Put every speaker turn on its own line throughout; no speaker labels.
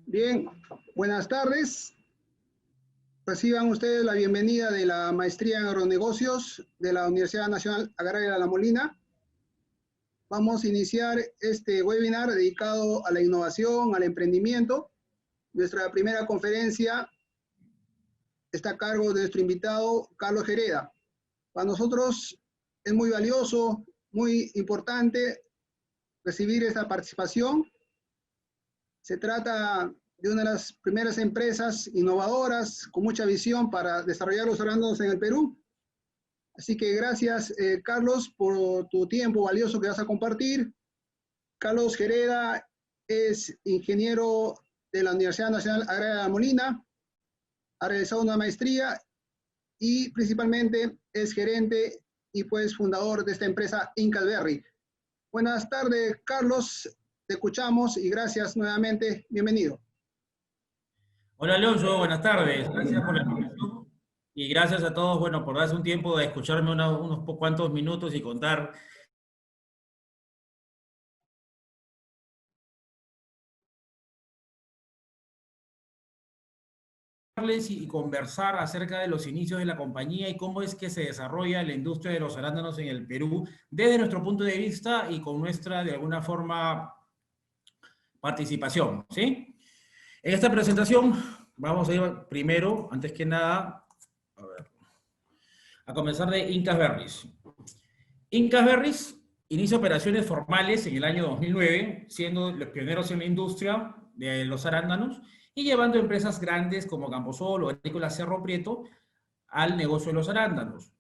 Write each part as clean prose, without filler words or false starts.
Bien, buenas tardes. Reciban ustedes la bienvenida de la Maestría en Agronegocios de la Universidad Nacional Agraria de La Molina. Vamos a iniciar este webinar dedicado a la innovación, al emprendimiento. Nuestra primera conferencia está a cargo de nuestro invitado, Carlos Gereda. Para nosotros es muy valioso, muy importante recibir esta participación. Se trata de una de las primeras empresas innovadoras con mucha visión para desarrollar los arándanos en el Perú. Así que gracias, Carlos, por tu tiempo valioso que vas a compartir. Carlos Gereda es ingeniero de la Universidad Nacional Agraria de La Molina, ha realizado una maestría y principalmente es gerente y pues fundador de esta empresa Inkasberry. Buenas tardes, Carlos, te escuchamos y gracias nuevamente, bienvenido.
Hola Alonso, buenas tardes, gracias por la invitación y gracias a todos, bueno, por darse un tiempo de escucharme unos cuantos minutos y contar y conversar acerca de los inicios de la compañía y cómo es que se desarrolla la industria de los arándanos en el Perú desde nuestro punto de vista y con nuestra, de alguna forma, participación, ¿sí? En esta presentación vamos a ir primero, antes que nada, a comenzar de Inkasberry. Inkasberry inicia operaciones formales en el año 2009, siendo los pioneros en la industria de los arándanos y llevando empresas grandes como Camposol o Agrícola Cerro Prieto al negocio de los arándanos.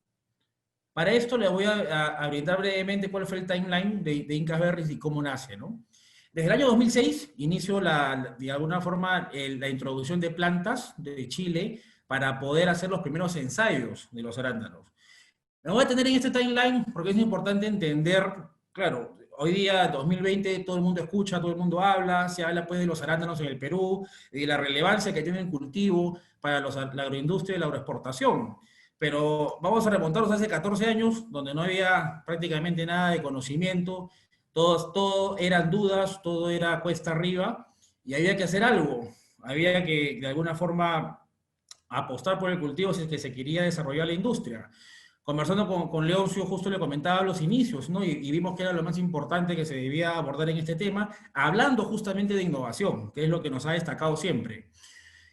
Para esto le voy a brindar brevemente cuál fue el timeline de Inkasberry y cómo nace, ¿no? Desde el año 2006 inició de alguna forma la introducción de plantas de Chile para poder hacer los primeros ensayos de los arándanos. Me voy a tener en este timeline porque es importante entender, claro, hoy día, 2020, todo el mundo escucha, todo el mundo habla, se habla pues de los arándanos en el Perú, de la relevancia que tiene el cultivo para la agroindustria y la agroexportación. Pero vamos a remontarnos hace 14 años, donde no había prácticamente nada de conocimiento, todo eran dudas, todo era cuesta arriba, y había que hacer algo. Había que, de alguna forma, apostar por el cultivo si es que se quería desarrollar la industria. Conversando con Leoncio, justo le comentaba los inicios, ¿no? Y vimos que era lo más importante que se debía abordar en este tema, hablando justamente de innovación, que es lo que nos ha destacado siempre.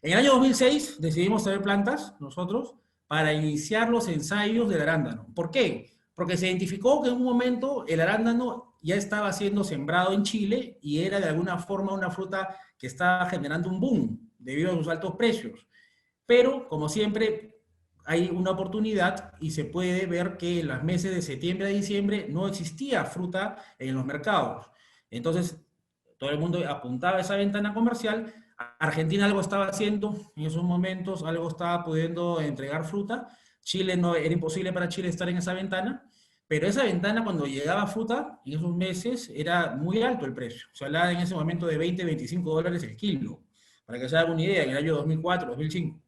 En el año 2006 decidimos traer plantas, nosotros, para iniciar los ensayos del arándano. ¿Por qué? Porque se identificó que en un momento el arándano ya estaba siendo sembrado en Chile y era de alguna forma una fruta que estaba generando un boom debido a sus altos precios. Pero, como siempre, hay una oportunidad y se puede ver que en los meses de septiembre a diciembre no existía fruta en los mercados. Entonces, todo el mundo apuntaba a esa ventana comercial. Argentina algo estaba haciendo en esos momentos, algo estaba pudiendo entregar fruta. Chile no, era imposible para Chile estar en esa ventana, pero esa ventana cuando llegaba fruta, en esos meses, era muy alto el precio. Se hablaba en ese momento de 20, 25 dólares el kilo. Para que se hagan una idea, en el año 2004, 2005.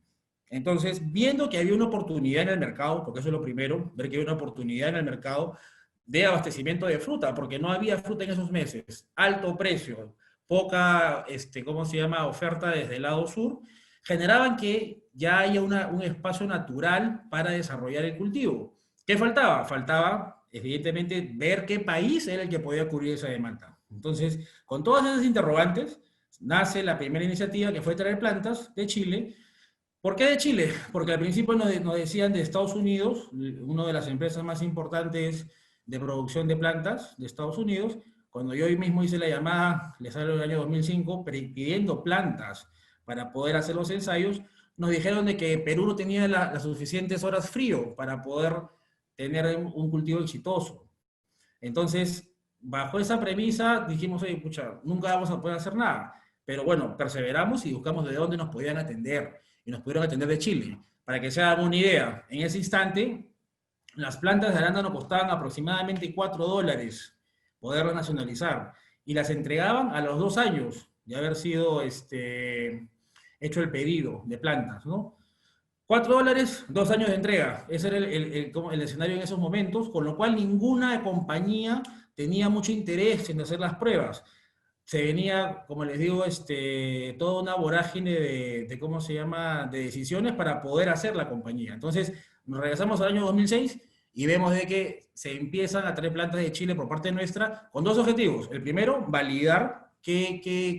Entonces, viendo que había una oportunidad en el mercado, porque eso es lo primero, ver que había una oportunidad en el mercado de abastecimiento de fruta, porque no había fruta en esos meses, alto precio, poca, ¿cómo se llama?, oferta desde el lado sur, generaban que ya haya un espacio natural para desarrollar el cultivo. ¿Qué faltaba? Faltaba, evidentemente, ver qué país era el que podía cubrir esa demanda. Entonces, con todas esas interrogantes, nace la primera iniciativa que fue traer plantas de Chile. ¿Por qué de Chile? Porque al principio nos decían de Estados Unidos, una de las empresas más importantes de producción de plantas de Estados Unidos. Cuando yo hoy mismo hice la llamada, les hablo del año 2005, pidiendo plantas para poder hacer los ensayos, nos dijeron de que Perú no tenía las suficientes horas frío para poder tener un cultivo exitoso. Entonces, bajo esa premisa, dijimos, oye, pucha, nunca vamos a poder hacer nada. Pero bueno, perseveramos y buscamos de dónde nos podían atender. Y nos pudieron atender de Chile. Para que se hagan una idea, en ese instante, las plantas de arándano costaban aproximadamente 4 dólares poderlas nacionalizar. Y las entregaban a los 2 años de haber sido hecho el pedido de plantas, ¿no? 4 dólares, 2 años de entrega. Ese era el escenario en esos momentos, con lo cual ninguna compañía tenía mucho interés en hacer las pruebas. se venía, como les digo, toda una vorágine de ¿cómo se llama?, de decisiones para poder hacer la compañía. Entonces, nos regresamos al año 2006 y vemos de que se empiezan a traer plantas de Chile por parte nuestra con dos objetivos. El primero, validar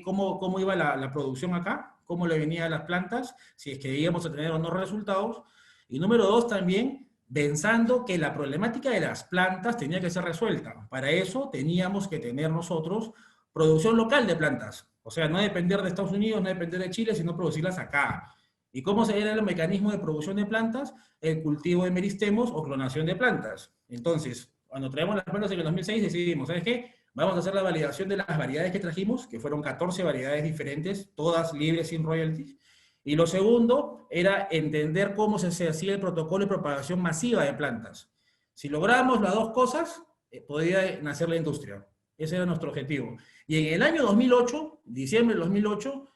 cómo iba la producción acá, cómo le venían las plantas, si es que íbamos a tener o no resultados. Y número dos, también pensando que la problemática de las plantas tenía que ser resuelta. Para eso teníamos que tener nosotros producción local de plantas. O sea, no depender de Estados Unidos, no depender de Chile, sino producirlas acá. ¿Y cómo era el mecanismo de producción de plantas? El cultivo de meristemos o clonación de plantas. Entonces, cuando traemos las plantas en el 2006, decidimos, ¿sabes qué? Vamos a hacer la validación de las variedades que trajimos, que fueron 14 variedades diferentes, todas libres sin royalties. Y lo segundo era entender cómo se hacía el protocolo de propagación masiva de plantas. Si logramos las dos cosas, podía nacer la industria. Ese era nuestro objetivo. Y en el año 2008, diciembre del 2008,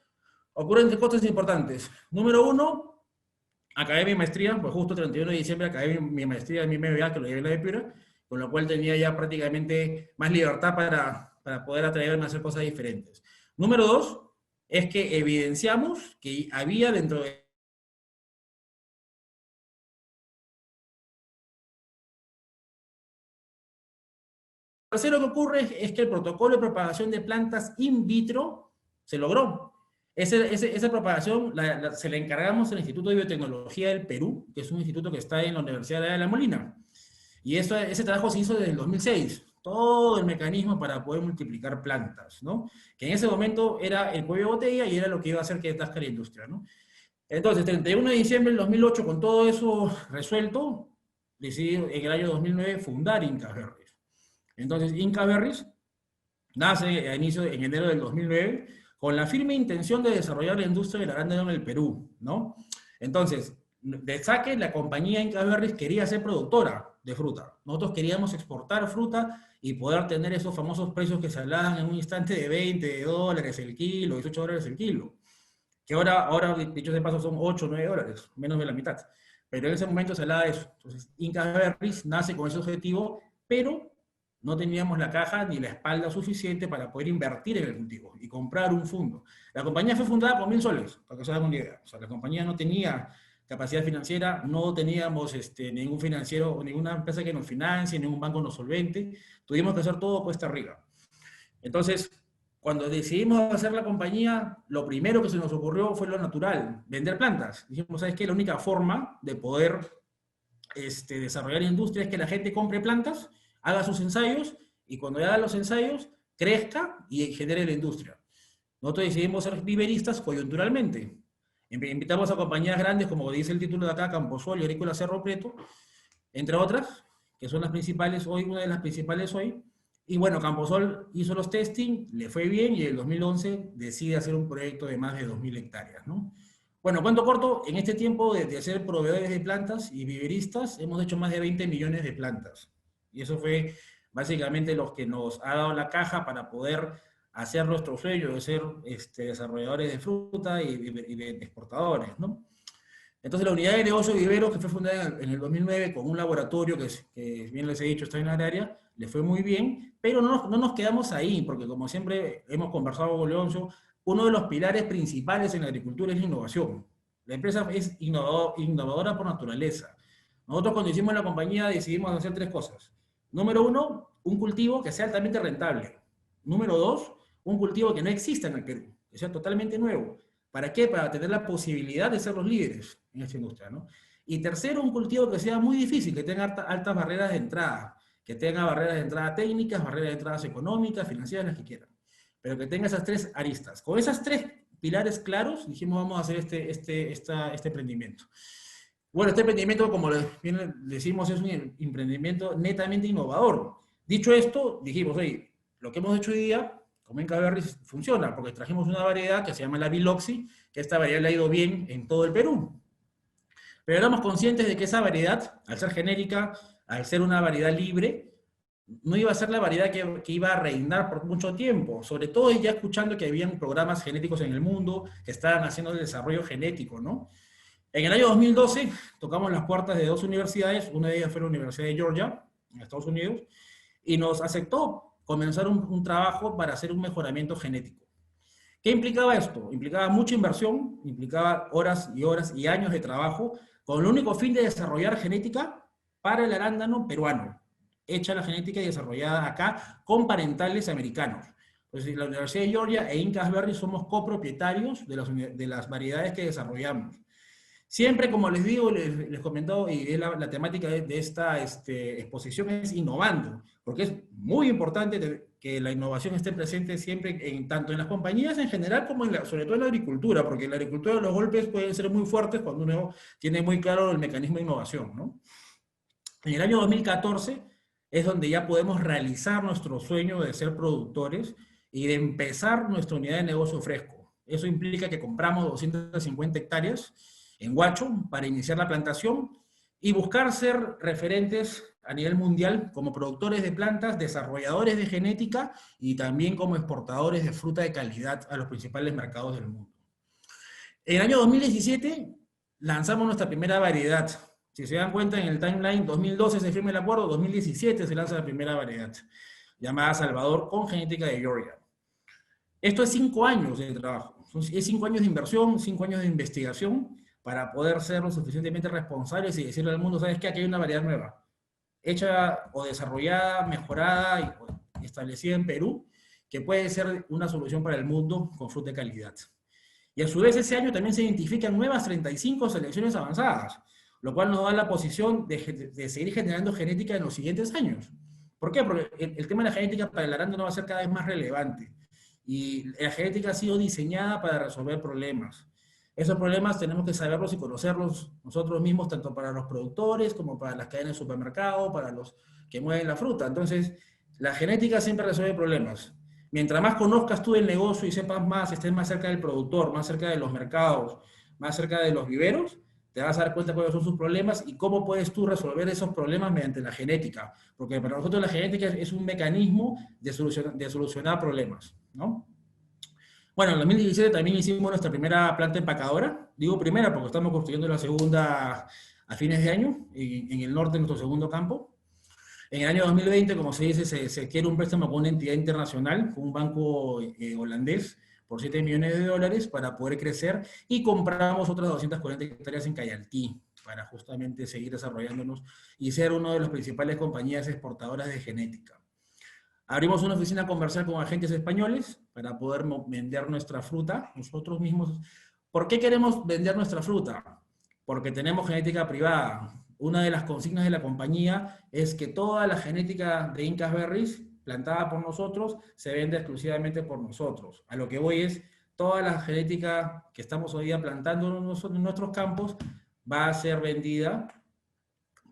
ocurren tres cosas importantes. Número uno, acabé mi maestría, pues justo el 31 de diciembre acabé mi maestría de mi MBA, que lo llevé en la EPURA, con lo cual tenía ya prácticamente más libertad para poder atreverme a hacer cosas diferentes. Número dos, es que evidenciamos que había dentro de tercero que ocurre es que el protocolo de propagación de plantas in vitro se logró. Esa propagación se la encargamos al Instituto de Biotecnología del Perú, que es un instituto que está en la Universidad de La Molina. Y ese trabajo se hizo desde el 2006. Todo el mecanismo para poder multiplicar plantas, ¿no? Que en ese momento era el cuello de botella y era lo que iba a hacer que atasque la industria, ¿no? Entonces, 31 de diciembre del 2008, con todo eso resuelto, decidí en el año 2009 fundar Inca Berries. Entonces, Inca Berries nace en enero del 2009 con la firme intención de desarrollar la industria del arándano en el Perú, ¿no? Entonces, de saque, la compañía Inca Berries quería ser productora de fruta. Nosotros queríamos exportar fruta y poder tener esos famosos precios que se hablaban en un instante de $20 el kilo, $18 el kilo. Que ahora, dicho de paso, son 8 o 9 dólares, menos de la mitad. Pero en ese momento se hablaba de eso. Entonces, Inca Berries nace con ese objetivo, pero no teníamos la caja ni la espalda suficiente para poder invertir en el cultivo y comprar un fondo. La compañía fue fundada con 1.000 soles, para que se hagan una idea. O sea, la compañía no tenía capacidad financiera, no teníamos ningún financiero o ninguna empresa que nos financie, ningún banco nos solvente. Tuvimos que hacer todo cuesta arriba. Entonces, cuando decidimos hacer la compañía, lo primero que se nos ocurrió fue lo natural, vender plantas. Dijimos, ¿sabes qué? La única forma de poder desarrollar industria es que la gente compre plantas, haga sus ensayos, y cuando haga los ensayos, crezca y genere la industria. Nosotros decidimos ser viveristas coyunturalmente. Invitamos a compañías grandes, como dice el título de acá, Camposol y Agrícola Cerro Prieto, entre otras, que son las principales hoy, una de las principales hoy. Y bueno, Camposol hizo los testing, le fue bien, y en el 2011 decide hacer un proyecto de más de 2.000 hectáreas, ¿no? Bueno, cuento corto, en este tiempo de ser proveedores de plantas y viveristas, hemos hecho más de 20 millones de plantas. Y eso fue básicamente lo que nos ha dado la caja para poder hacer nuestro sueño de ser desarrolladores de fruta y de exportadores, ¿no? Entonces la unidad de negocio de viveros, que fue fundada en el 2009 con un laboratorio que bien les he dicho está en la área, le fue muy bien, pero no nos quedamos ahí, porque como siempre hemos conversado con Leoncio, uno de los pilares principales en la agricultura es la innovación. La empresa es innovadora por naturaleza. Nosotros cuando hicimos la compañía decidimos hacer tres cosas. Número uno, un cultivo que sea altamente rentable. Número dos, un cultivo que no exista en el Perú, que sea totalmente nuevo. ¿Para qué? Para tener la posibilidad de ser los líderes en esta industria, ¿no? Y tercero, un cultivo que sea muy difícil, que tenga altas barreras de entrada, que tenga barreras de entrada técnicas, barreras de entradas económicas, financieras, las que quieran. Pero que tenga esas tres aristas. Con esas tres pilares claros, dijimos, vamos a hacer este emprendimiento. Bueno, este emprendimiento, como bien decimos, es un emprendimiento netamente innovador. Dicho esto, dijimos, oye, lo que hemos hecho hoy día, como Inca Berries, funciona, porque trajimos una variedad que se llama la Biloxi, que esta variedad le ha ido bien en todo el Perú. Pero éramos conscientes de que esa variedad, al ser genérica, al ser una variedad libre, no iba a ser la variedad que iba a reinar por mucho tiempo, sobre todo ya escuchando que habían programas genéticos en el mundo que estaban haciendo el desarrollo genético, ¿no? En el año 2012 tocamos las puertas de dos universidades, una de ellas fue la Universidad de Georgia, en Estados Unidos, y nos aceptó comenzar un trabajo para hacer un mejoramiento genético. ¿Qué implicaba esto? Implicaba mucha inversión, implicaba horas y horas y años de trabajo, con el único fin de desarrollar genética para el arándano peruano, hecha la genética y desarrollada acá con parentales americanos. Entonces, la Universidad de Georgia e Incas Berry somos copropietarios de las variedades que desarrollamos. Siempre, como les digo, les comentado, y es la temática de esta exposición es innovando, porque es muy importante que la innovación esté presente siempre, tanto en las compañías en general como sobre todo en la agricultura, porque en la agricultura los golpes pueden ser muy fuertes cuando uno tiene muy claro el mecanismo de innovación, ¿no? En el año 2014 es donde ya podemos realizar nuestro sueño de ser productores y de empezar nuestra unidad de negocio fresco. Eso implica que compramos 250 hectáreas en Huacho para iniciar la plantación y buscar ser referentes a nivel mundial como productores de plantas, desarrolladores de genética y también como exportadores de fruta de calidad a los principales mercados del mundo. En el año 2017 lanzamos nuestra primera variedad. Si se dan cuenta, en el timeline, 2012 se firma el acuerdo, 2017 se lanza la primera variedad, llamada Salvador, con genética de Georgia. Esto es 5 años de trabajo, es 5 años de inversión, 5 años de investigación, para poder ser lo suficientemente responsables y decirle al mundo, ¿sabes qué? Aquí hay una variedad nueva, hecha o desarrollada, mejorada y establecida en Perú, que puede ser una solución para el mundo con fruta de calidad. Y a su vez ese año también se identifican nuevas 35 selecciones avanzadas, lo cual nos da la posición de seguir generando genética en los siguientes años. ¿Por qué? Porque el tema de la genética para el arándano va a ser cada vez más relevante. Y la genética ha sido diseñada para resolver problemas. Esos problemas tenemos que saberlos y conocerlos nosotros mismos, tanto para los productores como para las cadenas de supermercado, para los que mueven la fruta. Entonces, la genética siempre resuelve problemas. Mientras más conozcas tú el negocio y sepas más, estés más cerca del productor, más cerca de los mercados, más cerca de los viveros, te vas a dar cuenta cuáles son sus problemas y cómo puedes tú resolver esos problemas mediante la genética. Porque para nosotros la genética es un mecanismo de solucionar problemas, ¿no? Bueno, en 2017 también hicimos nuestra primera planta empacadora. Digo primera porque estamos construyendo la segunda a fines de año, en el norte, en nuestro segundo campo. En el año 2020, como se dice, se quiere un préstamo con una entidad internacional, con un banco holandés, por $7 millones para poder crecer, y compramos otras 240 hectáreas en Cayaltí, para justamente seguir desarrollándonos y ser una de las principales compañías exportadoras de genética. Abrimos una oficina comercial con agentes españoles para poder vender nuestra fruta nosotros mismos. ¿Por qué queremos vender nuestra fruta? Porque tenemos genética privada. Una de las consignas de la compañía es que toda la genética de Incas Berries, plantada por nosotros, se vende exclusivamente por nosotros. A lo que voy es, toda la genética que estamos hoy día plantando en nuestros campos va a ser vendida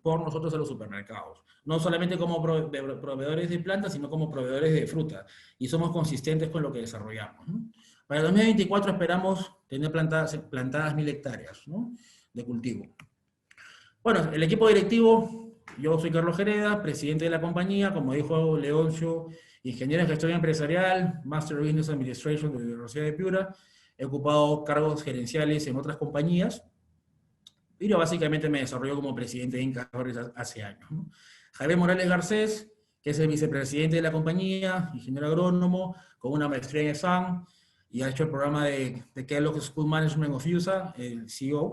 por nosotros en los supermercados. No solamente como proveedores de plantas, sino como proveedores de fruta. Y somos consistentes con lo que desarrollamos, ¿no? Para el 2024 esperamos tener plantadas 1.000 hectáreas, ¿no?, de cultivo. Bueno, el equipo directivo, yo soy Carlos Jereda, presidente de la compañía, como dijo Leoncio, ingeniero en gestión empresarial, Master of Business Administration de la Universidad de Piura, he ocupado cargos gerenciales en otras compañías, y yo básicamente me desarrolló como presidente de Incas Berries hace años, ¿no? Javier Morales Garcés, que es el vicepresidente de la compañía, ingeniero agrónomo, con una maestría en ESAM, y ha hecho el programa de Kellogg School Management of USA, el CEO.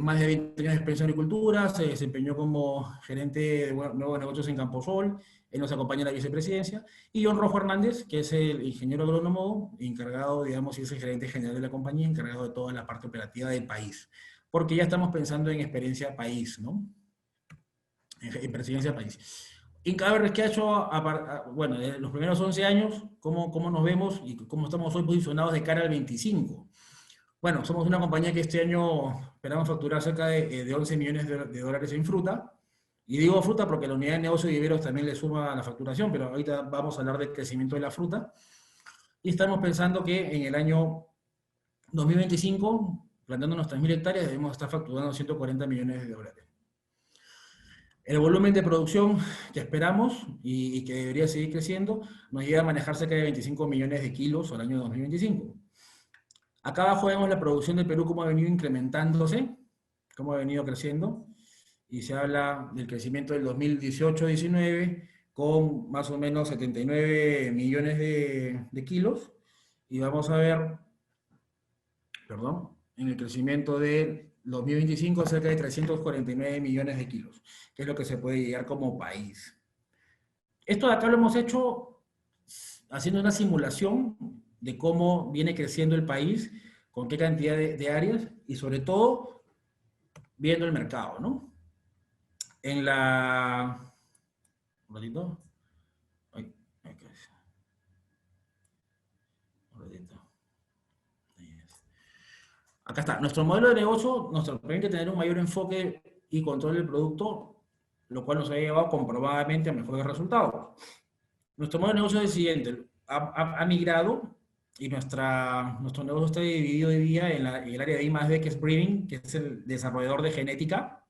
Más de 20 años de experiencia en agricultura, se desempeñó como gerente de nuevos negocios en Camposol, él nos acompaña en la vicepresidencia, y John Rojo Hernández, que es el ingeniero agrónomo encargado, digamos, y es el gerente general de la compañía, encargado de toda la parte operativa del país, porque ya estamos pensando en experiencia país, ¿no? En presidencia país. Incas Berries, ¿qué ha hecho? Bueno, en los primeros 11 años, ¿cómo nos vemos y cómo estamos hoy posicionados de cara al 25? Bueno, somos una compañía que este año esperamos facturar cerca de 11 millones de dólares en fruta. Y digo fruta porque la unidad de negocio de viveros también le suma a la facturación, pero ahorita vamos a hablar del crecimiento de la fruta. Y estamos pensando que en el año 2025, plantando nuestras 1.000 hectáreas, debemos estar facturando 140 millones de dólares. El volumen de producción que esperamos y que debería seguir creciendo nos lleva a manejar cerca de 25 millones de kilos al año 2025. Acá abajo vemos la producción de Perú, cómo ha venido incrementándose, cómo ha venido creciendo, y se habla del crecimiento del 2018-19 con más o menos 79 millones de kilos, y vamos a ver, perdón, en el crecimiento de 2025 cerca de 349 millones de kilos, que es lo que se puede llegar como país. Esto de acá lo hemos hecho haciendo una simulación de cómo viene creciendo el país, con qué cantidad de áreas y sobre todo viendo el mercado, ¿no? En la... Un ratito. Ay, acá es. Un ratito. Ahí es. Acá está. Nuestro modelo de negocio nos permite tener un mayor enfoque y control del producto, lo cual nos ha llevado comprobadamente a mejores resultados. Nuestro modelo de negocio es el siguiente. Ha migrado y nuestro negocio está dividido hoy día en el área de I+D, que es Breeding, que es el desarrollador de genética.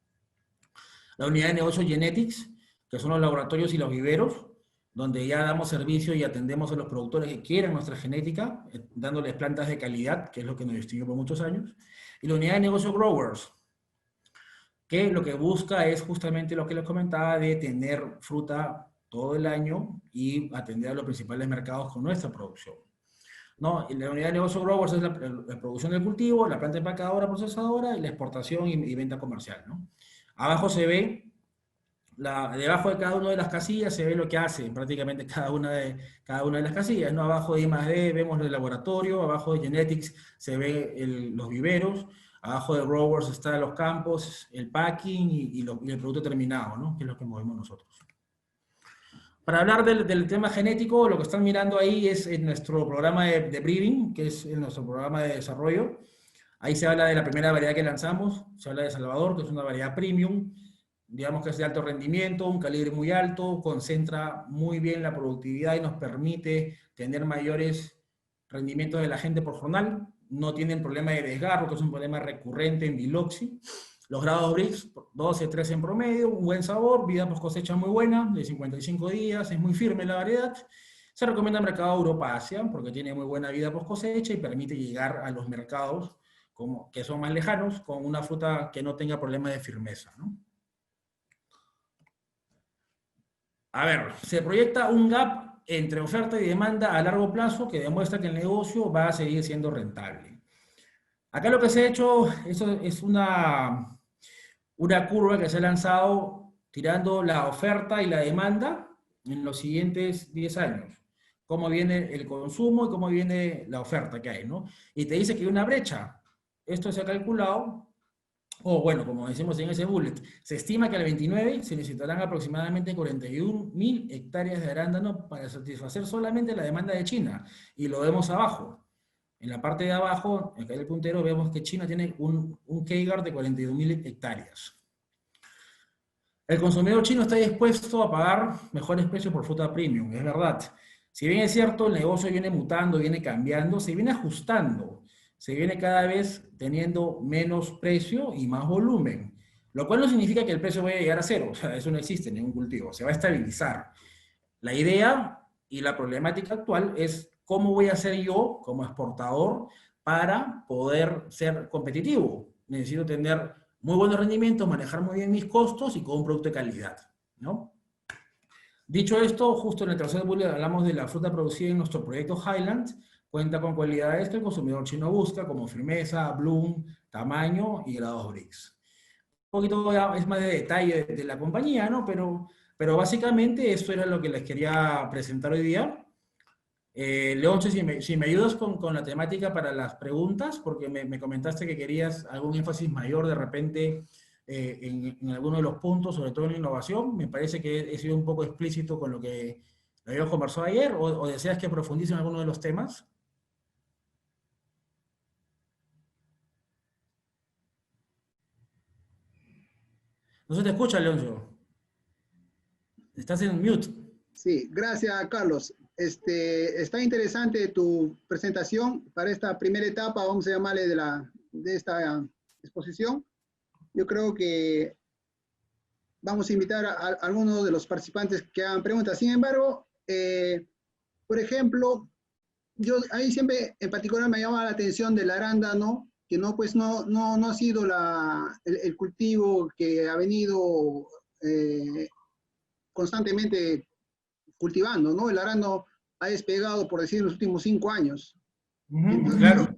La unidad de negocio Genetics, que son los laboratorios y los viveros, donde ya damos servicio y atendemos a los productores que quieren nuestra genética, dándoles plantas de calidad, que es lo que nos distinguió por muchos años. Y la unidad de negocio Growers, que lo que busca es justamente lo que les comentaba, de tener fruta todo el año y atender a los principales mercados con nuestra producción. ¿No? Y la unidad de negocio Growers es la producción del cultivo, la planta empacadora, procesadora y la exportación y venta comercial, ¿no? Abajo se ve, debajo de cada una de las casillas se ve lo que hace prácticamente cada una de las casillas, ¿no? Abajo de I+D vemos el laboratorio, abajo de Genetics se ve los viveros, abajo de Growers están los campos, el packing y el producto terminado, ¿no? Que es lo que movemos nosotros. Para hablar del tema genético, lo que están mirando ahí es en nuestro programa de breeding, que es en nuestro programa de desarrollo. Ahí se habla de la primera variedad que lanzamos, se habla de Salvador, que es una variedad premium, digamos que es de alto rendimiento, un calibre muy alto, concentra muy bien la productividad y nos permite tener mayores rendimientos de la gente por jornal. No tienen problema de desgarro, que es un problema recurrente en Biloxi. Los grados Brix, 12, 13 en promedio, un buen sabor, vida post cosecha muy buena, de 55 días, es muy firme la variedad. Se recomienda el mercado Europa-Asia, porque tiene muy buena vida post cosecha y permite llegar a los mercados que son más lejanos, con una fruta que no tenga problema de firmeza, ¿no? A ver, se proyecta un gap entre oferta y demanda a largo plazo que demuestra que el negocio va a seguir siendo rentable. Acá lo que se ha hecho es una curva que se ha lanzado tirando la oferta y la demanda en los siguientes 10 años. Cómo viene el consumo y cómo viene la oferta que hay, ¿no? Y te dice que hay una brecha. Esto se ha calculado, o bueno, como decimos en ese bullet, se estima que al 29 se necesitarán aproximadamente 41.000 hectáreas de arándano para satisfacer solamente la demanda de China. Y lo vemos abajo. En la parte de abajo, acá en el puntero, vemos que China tiene un CAGR de 42.000 hectáreas. El consumidor chino está dispuesto a pagar mejores precios por fruta premium, es verdad. Si bien es cierto, el negocio viene mutando, viene cambiando, se viene ajustando, se viene cada vez teniendo menos precio y más volumen, lo cual no significa que el precio vaya a llegar a cero, o sea, eso no existe en ningún cultivo, se va a estabilizar. La idea y la problemática actual es cómo voy a ser yo como exportador para poder ser competitivo. Necesito tener muy buenos rendimientos, manejar muy bien mis costos y con un producto de calidad, ¿no? Dicho esto, justo en el tercer bullet hablamos de la fruta producida en nuestro proyecto Highland. Cuenta con cualidades que el consumidor chino busca, como firmeza, bloom, tamaño y grados Brix. Un poquito es más de detalle de la compañía, ¿no? Pero básicamente esto era lo que les quería presentar hoy día. Leoncio, si me ayudas con la temática para las preguntas, porque me comentaste que querías algún énfasis mayor de repente en alguno de los puntos, sobre todo en la innovación. Me parece que he sido un poco explícito con lo que habíamos conversado ayer, o deseas que profundice en alguno de los temas. No se te escucha, Leoncio. Estás en mute.
Sí, gracias, Carlos. Está interesante tu presentación para esta primera etapa, vamos a llamarle de esta exposición. Yo creo que vamos a invitar a algunos de los participantes que hagan preguntas. Sin embargo, por ejemplo, ahí siempre en particular me llama la atención del arándano, que no ha sido el cultivo que ha venido constantemente cultivando, ¿no? El arándano ha despegado, por decir, en los últimos 5 años. Entonces,
Claro.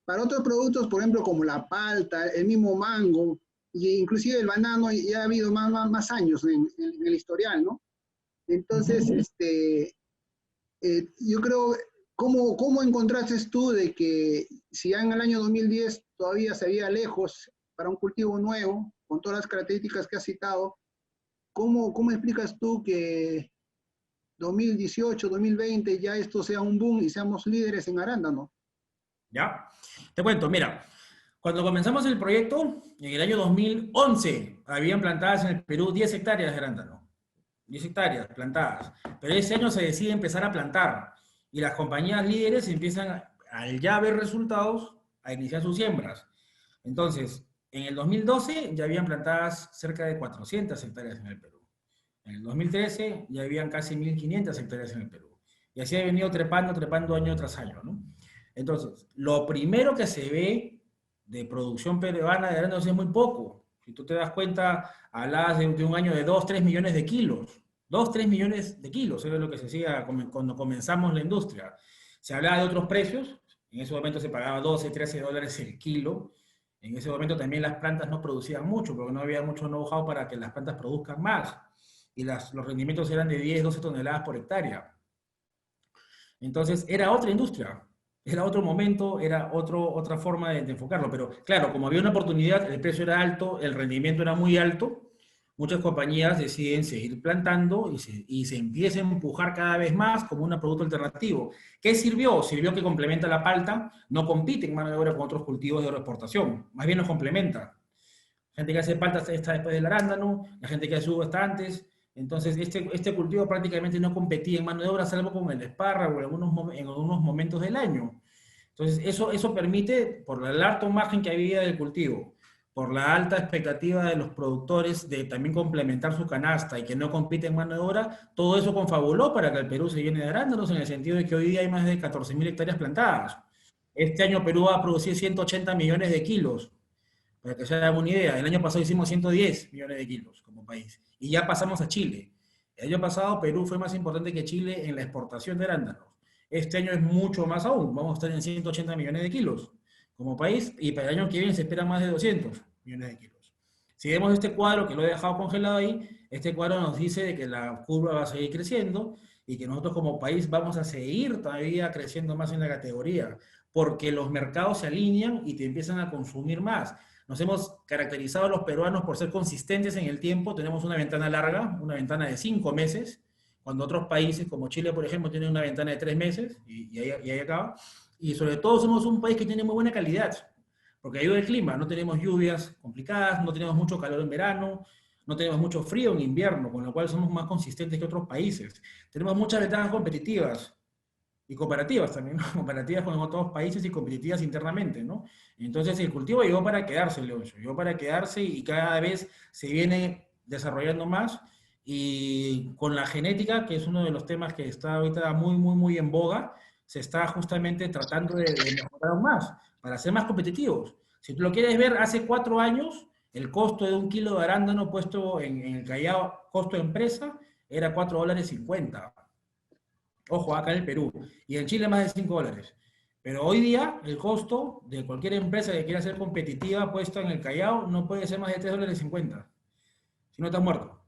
para otros productos, por ejemplo, como la palta, el mismo mango, e inclusive el banano, ya ha habido más años en el historial, ¿no? Entonces, yo creo, ¿cómo encontraste tú de que si ya en el año 2010 todavía se veía lejos para un cultivo nuevo, con todas las características que has citado, cómo explicas tú que 2018, 2020 ya esto sea un boom y seamos líderes en arándano?
¿Ya? Te cuento, mira, cuando comenzamos el proyecto, en el año 2011, habían plantadas en el Perú 10 hectáreas de arándano. 10 hectáreas plantadas. Pero ese año se decide empezar a plantar y las compañías líderes empiezan, al ya ver resultados, a iniciar sus siembras. Entonces, en el 2012 ya habían plantadas cerca de 400 hectáreas en el Perú. En el 2013 ya habían casi 1.500 hectáreas en el Perú. Y así ha venido trepando, trepando año tras año, ¿no? Entonces, lo primero que se ve de producción peruana de arándanos es muy poco. Si tú te das cuenta, hablabas de un año de 2, 3 millones de kilos. 2, 3 millones de kilos, era lo que se hacía cuando comenzamos la industria. Se hablaba de otros precios, en ese momento se pagaba 12, 13 dólares el kilo. En ese momento también las plantas no producían mucho, porque no había mucho know-how para que las plantas produzcan más. Y los rendimientos eran de 10, 12 toneladas por hectárea. Entonces, era otra industria, era otro momento, era otra forma de enfocarlo. Pero claro, como había una oportunidad, el precio era alto, el rendimiento era muy alto, muchas compañías deciden seguir plantando y se empieza a empujar cada vez más como un producto alternativo. ¿Qué sirvió? Sirvió que complementa la palta, no compite en mano de obra con otros cultivos de agroexportación, más bien los complementa. La gente que hace palta está después del arándano, la gente que hace uva está antes. Entonces, este cultivo prácticamente no competía en mano de obra, salvo con el espárrago en algunos momentos del año. Entonces, eso permite, por el alto margen que había del cultivo, por la alta expectativa de los productores de también complementar su canasta y que no compite en mano de obra, todo eso confabuló para que el Perú se llene de arándanos en el sentido de que hoy día hay más de 14.000 hectáreas plantadas. Este año Perú va a producir 180 millones de kilos. Para que se hagan una idea, el año pasado hicimos 110 millones de kilos como país y ya pasamos a Chile. El año pasado Perú fue más importante que Chile en la exportación de arándanos. Este año es mucho más aún, vamos a estar en 180 millones de kilos como país y para el año que viene se espera más de 200 millones de kilos. Si vemos este cuadro que lo he dejado congelado ahí, este cuadro nos dice de que la curva va a seguir creciendo y que nosotros como país vamos a seguir todavía creciendo más en la categoría, porque los mercados se alinean y te empiezan a consumir más. Nos hemos caracterizado los peruanos por ser consistentes en el tiempo. Tenemos una ventana larga, una ventana de 5 meses, cuando otros países como Chile, por ejemplo, tienen una ventana de 3 meses y ahí acaba. Y sobre todo somos un país que tiene muy buena calidad, porque ayuda el clima. No tenemos lluvias complicadas, no tenemos mucho calor en verano, no tenemos mucho frío en invierno, con lo cual somos más consistentes que otros países. Tenemos muchas ventajas competitivas y comparativas también, ¿no? Comparativas con otros países y competitivas internamente, ¿no? Entonces el cultivo llegó para quedarse, Leoncio, llegó para quedarse y cada vez se viene desarrollando más y con la genética, que es uno de los temas que está ahorita muy, muy, muy en boga, se está justamente tratando de mejorar aún más, para ser más competitivos. Si tú lo quieres ver, hace 4 años, el costo de un kilo de arándano puesto en el Callao, costo de empresa, era 4,50 dólares. Ojo, acá en el Perú. Y en Chile más de 5 dólares. Pero hoy día el costo de cualquier empresa que quiera ser competitiva puesta en el Callao no puede ser más de 3,50 dólares. Si no estás muerto.